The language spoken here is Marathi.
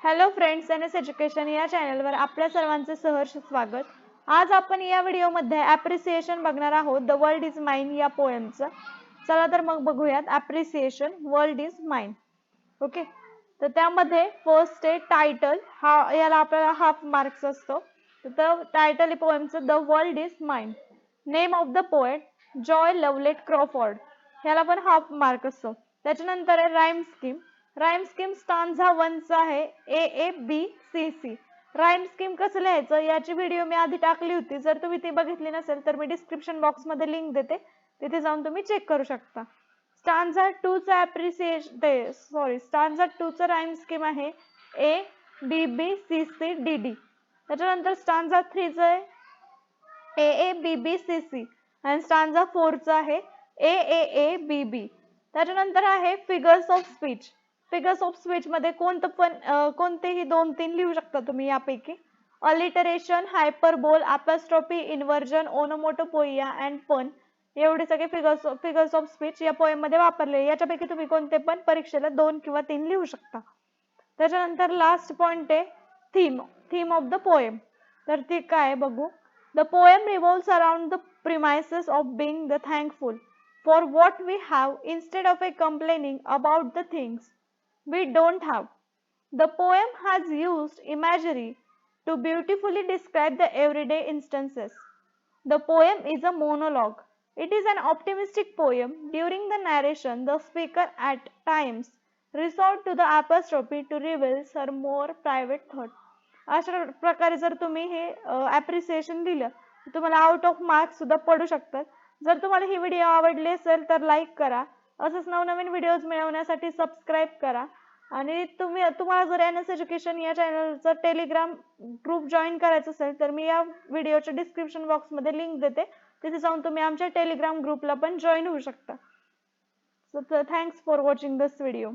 हॅलो फ्रेंड्स, एनएस एज्युकेशन या चॅनलवर आपल्या सर्वांचे सहर्ष स्वागत. आज आपण या व्हिडिओमध्ये ॲप्रिसिएशन बघणार आहोत द वर्ल्ड इज माइन या पोएमचं. चला तर मग बघूयात appreciation world is mine. Okay, तर त्यामध्ये फर्स्ट आहे टायटल. याला आपल्याला हाफ मार्क्स असतो. तर टायटल पोएमचं the world is mine. Name of the poet Joy Lovelet Crawford, ह्याला पण हाफ मार्क असतो. त्याच्यानंतर आहे rhyme scheme. Rhyme scheme stanza 1 चा आहे AABCC. राईम स्कीम कसं लिहायचं याची व्हिडिओ मी आधी टाकली होती. जर तुम्ही ती बघितली नसेल तर मी डिस्क्रिप्शन बॉक्स मध्ये लिंक देते, तिथे जाऊन तुम्ही चेक करू शकता. स्टांझा 2 चा स्टांझा 2 चा राईम स्कीम आहे ABBCCDD. त्याच्यानंतर स्टांझा 3 चा आहे AABBCC आणि स्टांझा 4 चा आहे AAABB. त्याच्यानंतर आहे figures of speech. Figures of speech मध्ये कोणतेही 2-3 लिहू शकता तुम्ही यापैकी. अलिटरेशन, हायपरबोल, अपॉस्ट्रोफी, इन्व्हर्जन, ओनोमोटोपोइया अँड पन, एवढे सगळे फिगर्स ऑफ स्पीच या पोएम मध्ये वापरले. याच्यापैकी तुम्ही कोणते पण परीक्षेला 2 किंवा 3 लिहू शकता. त्याच्यानंतर लास्ट पॉइंट आहे थीम ऑफ द पोएम. तर ती काय बघू. The poem revolves around the premises of being the thankful for what we have instead of complaining about the things we don't have. The poem has used imagery to beautifully describe the everyday instances. The poem is a monologue. It is an optimistic poem. During the narration, the speaker at times resort to the apostrophe to reveal her more private thought. अशा प्रकारे जर तुम्ही हे ॲप्रिसिएशन दिलं तर तुम्हाला आउट ऑफ मार्क्स सुद्धा पडू शकतात. जर तुम्हाला ही व्हिडिओ आवडली असेल तर लाईक करा. असंच नवनवीन व्हिडिओज मिळवण्यासाठी सबस्क्राईब करा. आणि तुम्हाला जर एनएस एज्युकेशन या चॅनलचं टेलिग्राम ग्रुप जॉईन करायचं असेल तर मी या व्हिडिओच्या डिस्क्रिप्शन बॉक्समध्ये लिंक देते, तिथे जाऊन तुम्ही आमच्या टेलिग्राम ग्रुपला पण जॉईन होऊ शकता. So thanks for watching this video.